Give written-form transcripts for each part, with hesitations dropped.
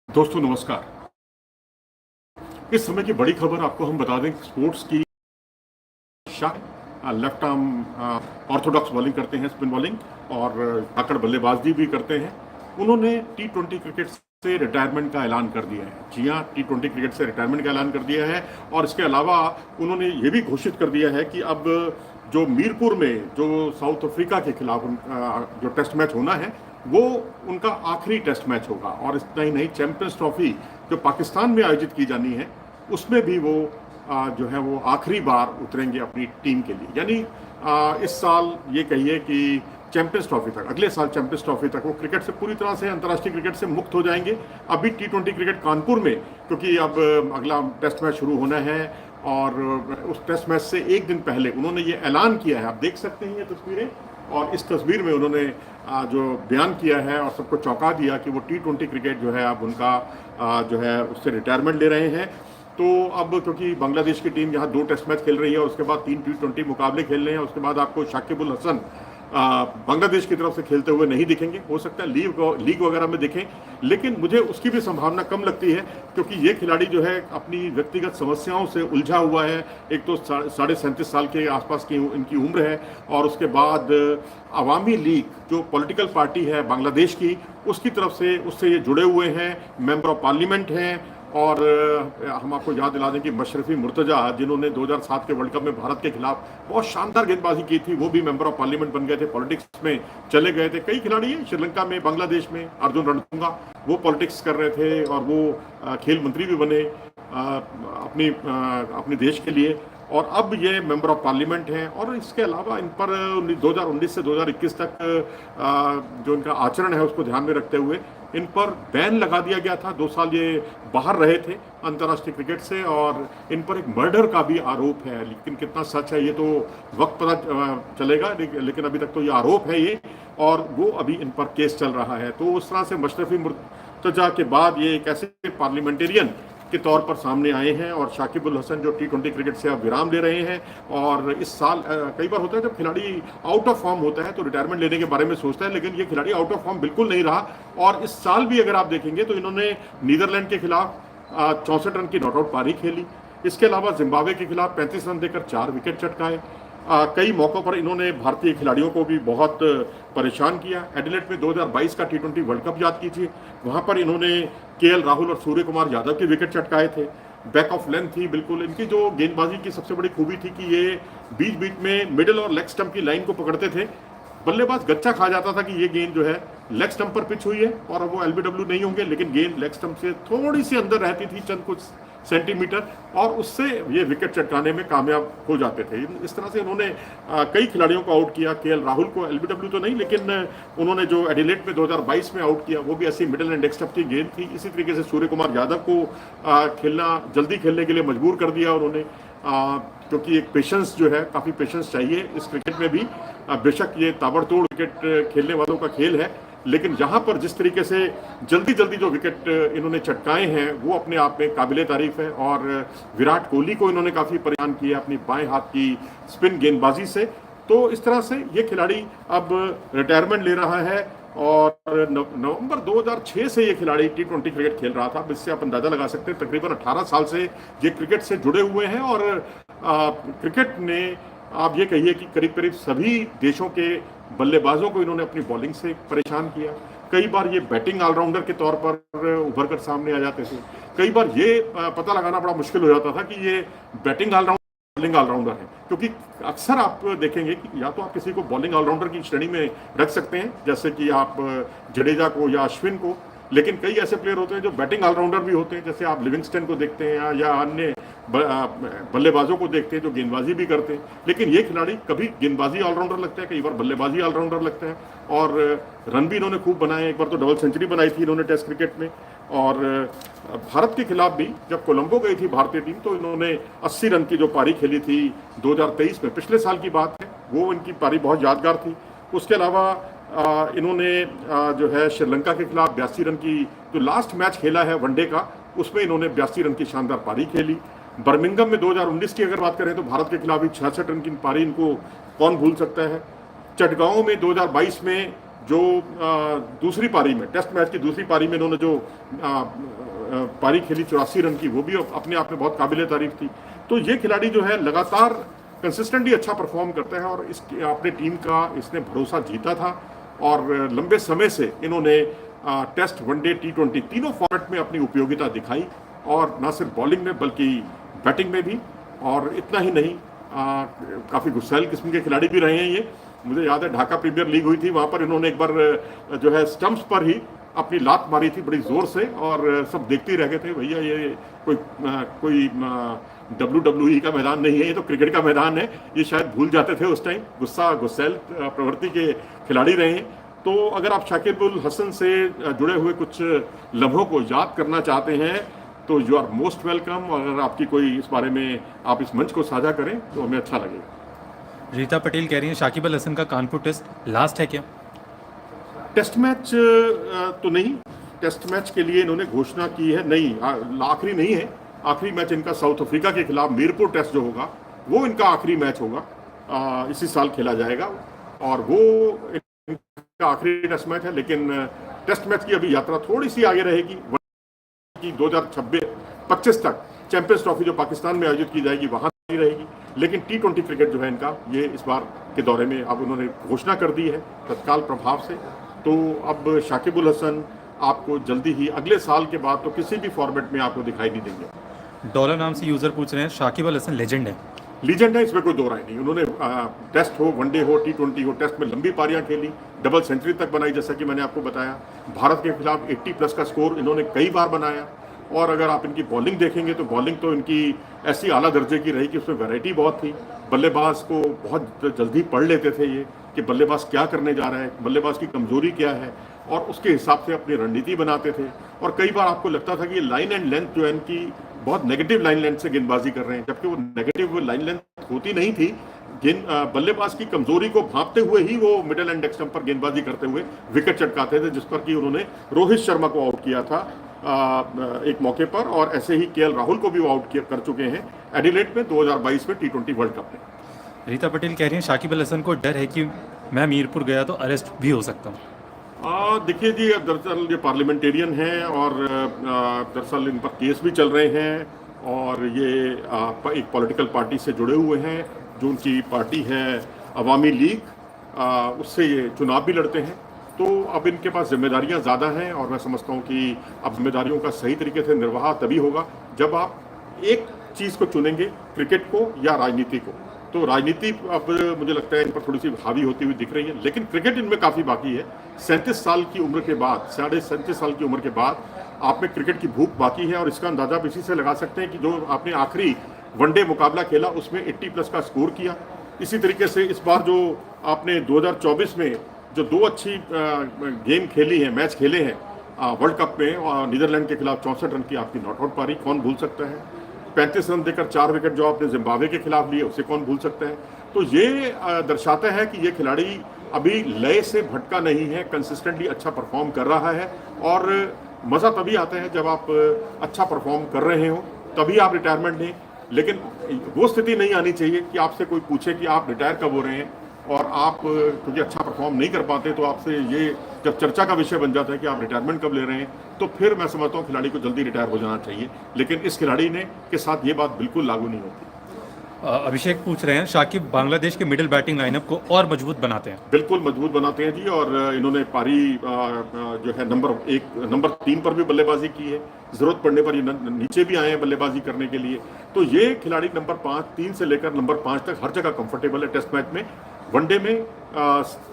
दोस्तों नमस्कार। इस समय की बड़ी खबर आपको हम बता दें, स्पोर्ट्स की। Shah left arm Orthodox bowling करते हैं, स्पिन बॉलिंग, और आकड़ बल्लेबाजी भी करते हैं। उन्होंने T20 क्रिकेट से रिटायरमेंट का ऐलान कर दिया है। जी हाँ, T20 क्रिकेट से रिटायरमेंट का ऐलान कर दिया है। और इसके अलावा उन्होंने ये भी घोषित कर दिया है कि अब जो मीरपुर में जो साउथ अफ्रीका के खिलाफ जो टेस्ट मैच होना है, वो उनका आखिरी टेस्ट मैच होगा। और इतना ही नहीं, चैंपियंस ट्रॉफी जो पाकिस्तान में आयोजित की जानी है, उसमें भी वो जो है वो आखिरी बार उतरेंगे अपनी टीम के लिए। यानी इस साल ये कहिए कि चैंपियंस ट्रॉफी तक, अगले साल चैंपियंस ट्रॉफी तक वो क्रिकेट से पूरी तरह से, अंतर्राष्ट्रीय क्रिकेट से मुक्त हो जाएंगे। अभी T20 क्रिकेट कानपुर में, क्योंकि अब अगला टेस्ट मैच शुरू होना है, और उस टेस्ट मैच से एक दिन पहले उन्होंने ये ऐलान किया है। आप देख सकते हैं ये तस्वीरें, और इस तस्वीर में उन्होंने जो बयान किया है और सबको चौंका दिया कि वो T20 क्रिकेट जो है अब उनका जो है उससे रिटायरमेंट ले रहे हैं। तो अब क्योंकि बांग्लादेश की टीम यहाँ 2 टेस्ट मैच खेल रही है और उसके बाद 3 T20 मुकाबले खेलने हैं, उसके बाद आपको शाकिब अल हसन बांग्लादेश की तरफ से खेलते हुए नहीं दिखेंगे। हो सकता है लीग वगैरह में दिखें, लेकिन मुझे उसकी भी संभावना कम लगती है, क्योंकि ये खिलाड़ी जो है अपनी व्यक्तिगत समस्याओं से उलझा हुआ है। एक तो 37.5 साल के आसपास की इनकी उम्र है, और उसके बाद अवामी लीग जो पॉलिटिकल पार्टी है बांग्लादेश की, उसकी तरफ से उससे ये जुड़े हुए हैं, मेंबर ऑफ पार्लियामेंट हैं। और हम आपको याद दिला दें कि मशरफी मुर्तजा, जिन्होंने 2007 के वर्ल्ड कप में भारत के खिलाफ बहुत शानदार गेंदबाजी की थी, वो भी मेंबर ऑफ पार्लियामेंट बन गए थे, पॉलिटिक्स में चले गए थे। कई खिलाड़ी हैं श्रीलंका में, बांग्लादेश में, अर्जुन रणतुंगा, वो पॉलिटिक्स कर रहे थे और वो खेल मंत्री भी बने अपने देश के लिए, और अब ये मेंबर ऑफ पार्लियामेंट हैं। और इसके अलावा इन पर 2019 से 2021 तक जो इनका आचरण है उसको ध्यान में रखते हुए इन पर बैन लगा दिया गया था। 2 साल ये बाहर रहे थे अंतर्राष्ट्रीय क्रिकेट से, और इन पर एक मर्डर का भी आरोप है। लेकिन कितना सच है ये तो वक्त पता चलेगा, लेकिन अभी तक तो ये आरोप है ये, और वो अभी इन पर केस चल रहा है। तो उस तरह से मशरफी मुर्तजा के बाद ये एक ऐसे पार्लियामेंटेरियन के तौर पर सामने आए हैं, और शाकिब अल हसन जो T20 क्रिकेट से अब विराम ले रहे हैं। और इस साल कई बार होता है जब खिलाड़ी आउट ऑफ फॉर्म होता है तो रिटायरमेंट लेने के बारे में सोचता है, लेकिन ये खिलाड़ी आउट ऑफ फॉर्म बिल्कुल नहीं रहा। और इस साल भी अगर आप देखेंगे तो इन्होंने नीदरलैंड के खिलाफ 64 रन की नॉट आउट पारी खेली। इसके अलावा जिम्बाब्वे के खिलाफ 35 रन देकर 4 विकेट चटकाए। कई मौक़ों पर इन्होंने भारतीय खिलाड़ियों को भी बहुत परेशान किया। एडिलेड में 2022 का T20 वर्ल्ड कप याद कीजिए, वहाँ पर इन्होंने KL राहुल और सूर्य कुमार यादव के विकेट चटकाए थे। बैक ऑफ लेंथ थी बिल्कुल। इनकी जो गेंदबाजी की सबसे बड़ी खूबी थी कि ये बीच बीच में मिडिल और लेग स्टंप की लाइन को पकड़ते थे। बल्लेबाज गच्चा खा जाता था कि ये गेंद जो है लेग स्टंप पर पिच हुई है और अब वो LBW नहीं होंगे, लेकिन गेंद लेग स्टंप से थोड़ी सी अंदर रहती थी, चंद कुछ सेंटीमीटर, और उससे ये विकेट चटकाने में कामयाब हो जाते थे। इस तरह से उन्होंने कई खिलाड़ियों को आउट किया। KL राहुल को LBW तो नहीं, लेकिन उन्होंने जो एडिलेड में 2022 में आउट किया वो भी ऐसी मिडिल एंड लेग स्टंप की गेंद थी। इसी तरीके से सूर्य कुमार यादव को जल्दी खेलने के लिए मजबूर कर दिया उन्होंने, क्योंकि एक पेशेंस जो है, काफ़ी पेशेंस चाहिए इस क्रिकेट में भी। बेशक ये ताबड़तोड़ विकेट खेलने वालों का खेल है, लेकिन यहाँ पर जिस तरीके से जल्दी जल्दी जो विकेट इन्होंने चटकाए हैं वो अपने आप में काबिले तारीफ है। और विराट कोहली को इन्होंने काफ़ी परेशान किया अपनी बाएं हाथ की स्पिन गेंदबाजी से। तो इस तरह से ये खिलाड़ी अब रिटायरमेंट ले रहा है, और नवंबर 2006 से ये खिलाड़ी T20 क्रिकेट खेल रहा था। इससे आप अंदाज़ा लगा सकते हैं तकरीबन 18 साल से ये क्रिकेट से जुड़े हुए हैं। और क्रिकेट ने, आप ये कहिए कि करीब करीब सभी देशों के बल्लेबाजों को इन्होंने अपनी बॉलिंग से परेशान किया। कई बार ये बैटिंग ऑलराउंडर के तौर पर उभर कर सामने आ जाते थे। कई बार ये पता लगाना बड़ा मुश्किल हो जाता था कि ये बैटिंग ऑलराउंडर, बॉलिंग ऑलराउंडर है, क्योंकि अक्सर आप देखेंगे कि या तो आप किसी को बॉलिंग ऑलराउंडर की श्रेणी में रख सकते हैं, जैसे कि आप जडेजा को या अश्विन को, लेकिन कई ऐसे प्लेयर होते हैं जो बैटिंग ऑलराउंडर भी होते हैं, जैसे आप लिविंगस्टन को देखते हैं या अन्य बल्लेबाजों को देखते हैं जो गेंदबाजी भी करते हैं। लेकिन ये खिलाड़ी कभी गेंदबाजी ऑलराउंडर लगता है, कई बार बल्लेबाजी ऑलराउंडर लगता है, और रन भी इन्होंने खूब बनाए। एक बार तो डबल सेंचुरी बनाई थी इन्होंने टेस्ट क्रिकेट में। और भारत के खिलाफ भी जब कोलंबो गई थी भारतीय टीम, तो इन्होंने 80 रन की जो पारी खेली थी 2023 में, पिछले साल की बात है, वो इनकी पारी बहुत यादगार थी। उसके अलावा इन्होंने जो है श्रीलंका के खिलाफ 82 रन की, जो लास्ट मैच खेला है वनडे का, उसमें इन्होंने 82 रन की शानदार पारी खेली। बर्मिंघम में 2019 की अगर बात करें तो भारत के खिलाफ भी 66 रन की पारी इनको कौन भूल सकता है। चटगांव में 2022 में जो दूसरी पारी में, टेस्ट मैच की दूसरी पारी में इन्होंने जो पारी खेली 84 रन की, वो भी अपने आप में बहुत काबिल तारीफ थी। तो ये खिलाड़ी जो है लगातार कंसिस्टेंटली अच्छा परफॉर्म करते हैं और इसके अपने टीम का इसने भरोसा जीता था और लंबे समय से इन्होंने टेस्ट, वनडे, T20 तीनों फॉर्मेट में अपनी उपयोगिता दिखाई और न सिर्फ बॉलिंग में बल्कि बैटिंग में भी। और इतना ही नहीं, काफ़ी गुस्सैल किस्म के खिलाड़ी भी रहे हैं ये। मुझे याद है ढाका प्रीमियर लीग हुई थी, वहाँ पर इन्होंने एक बार जो है स्टंप्स पर ही अपनी लात मारी थी बड़ी जोर से और सब देखते ही रह गए थे, भैया ये कोई WWE का मैदान नहीं है, ये तो क्रिकेट का मैदान है। ये शायद भूल जाते थे उस टाइम, गुस्सैल प्रवृत्ति के खिलाड़ी रहे हैं। तो अगर आप शाकिब उल हसन से जुड़े हुए कुछ लम्हों को याद करना चाहते हैं तो यू आर मोस्ट वेलकम। और अगर आपकी कोई इस बारे में आप इस मंच को साझा करें तो हमें अच्छा लगेगा। रीता पटेल कह रही हैं शाकिब अल हसन का कानपुर टेस्ट लास्ट है क्या? टेस्ट मैच तो नहीं, टेस्ट मैच के लिए इन्होंने घोषणा की है नहीं, आखिरी नहीं है। आखिरी मैच इनका साउथ अफ्रीका के खिलाफ मीरपुर टेस्ट जो होगा वो इनका आखिरी मैच होगा, इसी साल खेला जाएगा और वो इनका आखिरी टेस्ट मैच है। लेकिन टेस्ट मैच की अभी यात्रा थोड़ी सी आगे रहेगी कि 2025 तक चैंपियंस ट्रॉफी जो पाकिस्तान में आयोजित की जाएगी वहां ही रहेगी। लेकिन T20 क्रिकेट जो है इनका, ये इस बार के दौरे में अब उन्होंने घोषणा कर दी है तत्काल प्रभाव से। तो अब शाकिब उल हसन आपको जल्दी ही अगले साल के बाद तो किसी भी फॉर्मेट में आपको दिखाई नहीं देंगे। डॉलर नाम से यूजर पूछ रहे हैं शाकिब अल हसन लेजेंड है? लीजेंड है, इसमें कोई दो राय नहीं। उन्होंने टेस्ट हो, वनडे हो, T20 हो, टेस्ट में लंबी पारियां खेली, डबल सेंचुरी तक बनाई जैसा कि मैंने आपको बताया। भारत के खिलाफ 80+ का स्कोर इन्होंने कई बार बनाया। और अगर आप इनकी बॉलिंग देखेंगे तो बॉलिंग तो इनकी ऐसी आला दर्जे की रही कि उसमें वैरायटी बहुत थी। बल्लेबाज को बहुत जल्दी पढ़ लेते थे ये कि बल्लेबाज क्या करने जा रहा है, बल्लेबाज की कमजोरी क्या है, और उसके हिसाब से अपनी रणनीति बनाते थे। और कई बार आपको लगता था कि ये लाइन एंड लेंथ जो है इनकी बहुत नेगेटिव लाइन लेंथ से गेंदबाजी कर रहे हैं, जबकि वो नेगेटिव लाइन लेंथ होती नहीं थी। बल्लेबाज की कमजोरी को भांपते हुए ही वो मिडिल एंड स्टंप पर गेंदबाजी करते हुए विकेट चटकाते थे, जिस पर कि उन्होंने रोहित शर्मा को आउट किया था एक मौके पर, और ऐसे ही KL राहुल को भी वो आउट कर चुके हैं एडिलेड में 2022 में T20 वर्ल्ड कप में। रीता पटेल कह रही हैं शाकिब अल हसन को डर है कि मैं मीरपुर गया तो अरेस्ट भी हो सकता हूँ। देखिए जी, दरअसल ये पार्लियामेंटेरियन हैं और दरअसल इन पर केस भी चल रहे हैं और ये एक पॉलिटिकल पार्टी से जुड़े हुए हैं, जो उनकी पार्टी है अवामी लीग, उससे ये चुनाव भी लड़ते हैं। तो अब इनके पास जिम्मेदारियां ज़्यादा हैं और मैं समझता हूं कि अब जिम्मेदारियों का सही तरीके से निर्वाह तभी होगा जब आप एक चीज़ को चुनेंगे, क्रिकेट को या राजनीति को। तो राजनीति अब मुझे लगता है इन पर थोड़ी सी हावी होती हुई दिख रही है, लेकिन क्रिकेट इनमें काफ़ी बाकी है। 37 साल की उम्र के बाद, 37.5 साल की उम्र के बाद आप में क्रिकेट की भूख बाकी है। और इसका अंदाज़ा आप इसी से लगा सकते हैं कि जो आपने आखिरी वनडे मुकाबला खेला उसमें 80+ का स्कोर किया। इसी तरीके से इस बार जो आपने 2024 में जो दो अच्छी गेम खेली हैं, मैच खेले हैं वर्ल्ड कप में, और नीदरलैंड के खिलाफ 64 रन की आपकी नॉट आउट पारी, कौन भूल सकता है। 35 रन देकर 4 विकेट जो आपने जिम्बाब्वे के खिलाफ लिए, उसे कौन भूल सकता है। तो ये दर्शाता है कि ये खिलाड़ी अभी लय से भटका नहीं है, कंसिस्टेंटली अच्छा परफॉर्म कर रहा है। और मज़ा तभी आता है जब आप अच्छा परफॉर्म कर रहे हो, तभी आप रिटायरमेंट लें। लेकिन वो स्थिति नहीं आनी चाहिए कि आपसे कोई पूछे कि आप रिटायर कब हो रहे हैं, और आप क्योंकि अच्छा परफॉर्म नहीं कर पाते तो आपसे ये जब चर्चा का विषय बन जाता है कि आप रिटायरमेंट कब ले रहे हैं, तो फिर मैं समझता हूँ खिलाड़ी को जल्दी रिटायर हो जाना चाहिए। लेकिन इस खिलाड़ी ने के साथ ये बात बिल्कुल लागू नहीं होती। अभिषेक पूछ रहे हैं शाकिब बांग्लादेश के मिडिल बैटिंग लाइनअप को और मजबूत बनाते हैं? बिल्कुल मजबूत बनाते हैं जी। और इन्होंने पारी जो है नंबर 3 पर भी बल्लेबाजी की है, जरूरत पड़ने पर ये नीचे भी आए हैं बल्लेबाजी करने के लिए। तो ये खिलाड़ी नंबर 3 से लेकर नंबर 5 तक हर जगह कंफर्टेबल है। टेस्ट मैच में, वनडे में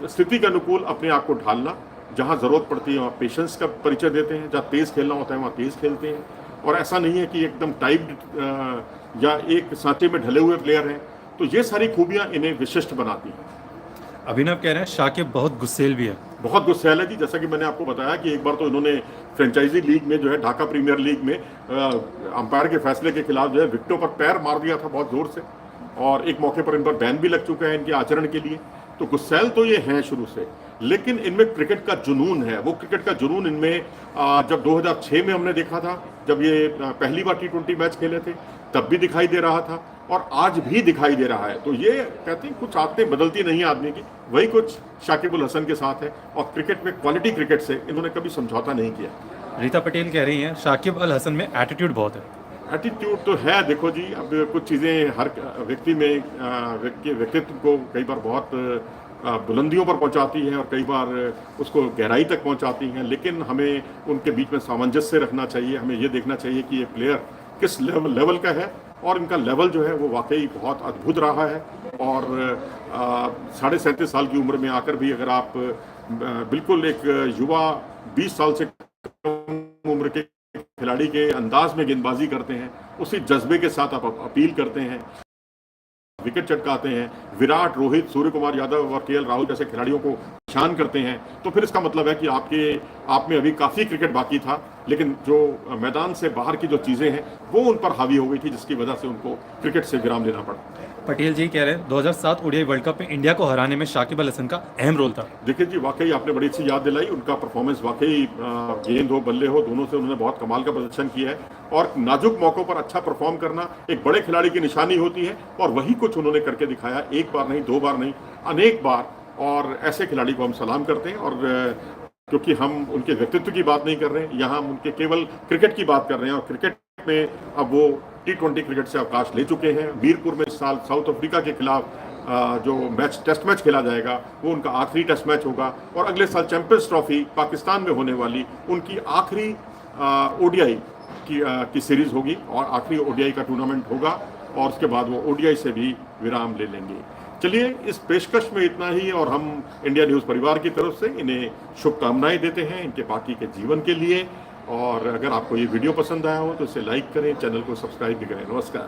स्थिति के अनुकूल अपने आप को ढालना, जहां जरूरत पड़ती है वहाँ पेशेंस का परिचय देते हैं, जहाँ तेज खेलना होता है वहाँ तेज खेलते हैं। और ऐसा नहीं है कि एकदम टाइप्ड या एक सांचे में ढले हुए प्लेयर हैं। तो ये सारी खूबियां इन्हें विशिष्ट बनाती हैं। अभिनव कह रहे हैं शाकिब बहुत गुस्सेल भी है। बहुत गुस्सेल है जी। जैसा कि मैंने आपको बताया कि एक बार तो इन्होंने फ्रेंचाइजी लीग में जो है ढाका प्रीमियर लीग में अंपायर के फैसले के खिलाफ जो है विकेटों पर पैर मार दिया था बहुत जोर से, और एक मौके पर इन पर बैन भी लग चुका है इनके आचरण के लिए। तो गुस्सैल तो ये हैं शुरू से, लेकिन इनमें क्रिकेट का जुनून है। वो क्रिकेट का जुनून इनमें जब 2006 में हमने देखा था, जब ये पहली बार T20 मैच खेले थे, तब भी दिखाई दे रहा था। और आज भी दिखाई दे रहा है। तो ये कहते हैं कुछ आदतें बदलती नहीं आदमी की, वही कुछ शाकिब अल हसन के साथ है। और क्रिकेट में क्वालिटी क्रिकेट से इन्होंने कभी समझौता नहीं किया। रीता पटेल कह रही हैं शाकिब अल हसन में एटीट्यूड बहुत है। एटीट्यूड तो है, देखो जी, अब कुछ चीज़ें हर व्यक्ति में व्यक्तित्व को कई बार बहुत बुलंदियों पर पहुंचाती है और कई बार उसको गहराई तक पहुंचाती हैं, लेकिन हमें उनके बीच में सामंजस्य रखना चाहिए। हमें ये देखना चाहिए कि ये प्लेयर किस लेवल का है, और इनका लेवल जो है वो वाकई बहुत अद्भुत रहा है। और 37.5 साल की उम्र में आकर भी अगर आप बिल्कुल एक युवा 20 साल से कम उम्र के खिलाड़ी के अंदाज में गेंदबाजी करते हैं, उसी जज्बे के साथ आप अपील करते हैं, विकेट चटकाते हैं, विराट, रोहित, सूर्य कुमार यादव और केएल राहुल जैसे खिलाड़ियों को परेशान करते हैं, तो फिर इसका मतलब है कि आप में अभी काफ़ी क्रिकेट बाकी था, लेकिन जो मैदान से बाहर की जो चीज़ें हैं वो उन पर हावी हो गई थी, जिसकी वजह से उनको क्रिकेट से विराम लेना पड़ा। पटेल जी कह रहे हैं 2007 ओडीआई वर्ल्ड कप में इंडिया को हराने में शाकिब अल हसन का अहम रोल था। देखिए जी, वाकई आपने बड़ी अच्छी याद दिलाई। उनका परफॉर्मेंस वाकई गेंद हो बल्ले हो दोनों से उन्होंने बहुत कमाल का प्रदर्शन किया है, और नाजुक मौकों पर अच्छा परफॉर्म करना एक बड़े खिलाड़ी की निशानी होती है, और वही कुछ उन्होंने करके दिखाया, एक बार नहीं, दो बार नहीं, अनेक बार। और ऐसे खिलाड़ी को हम सलाम करते हैं। और क्योंकि हम उनके व्यक्तित्व की बात नहीं कर रहे हैं, यहाँ हम उनके केवल क्रिकेट की बात कर रहे हैं, और क्रिकेट में अब वो T20 क्रिकेट से अवकाश ले चुके हैं। मीरपुर में इस साल साउथ अफ्रीका के खिलाफ जो टेस्ट मैच खेला जाएगा वो उनका आखिरी टेस्ट मैच होगा, और अगले साल चैंपियंस ट्रॉफी पाकिस्तान में होने वाली उनकी आखिरी ODI की सीरीज होगी, और आखिरी ODI का टूर्नामेंट होगा, और उसके बाद वो ODI से भी विराम ले लेंगे। चलिए, इस पेशकश में इतना ही, और हम इंडिया न्यूज़ परिवार की तरफ से इन्हें शुभकामनाएं देते हैं इनके बाकी के जीवन के लिए। और अगर आपको ये वीडियो पसंद आया हो तो इसे लाइक करें, चैनल को सब्सक्राइब भी करें। नमस्कार।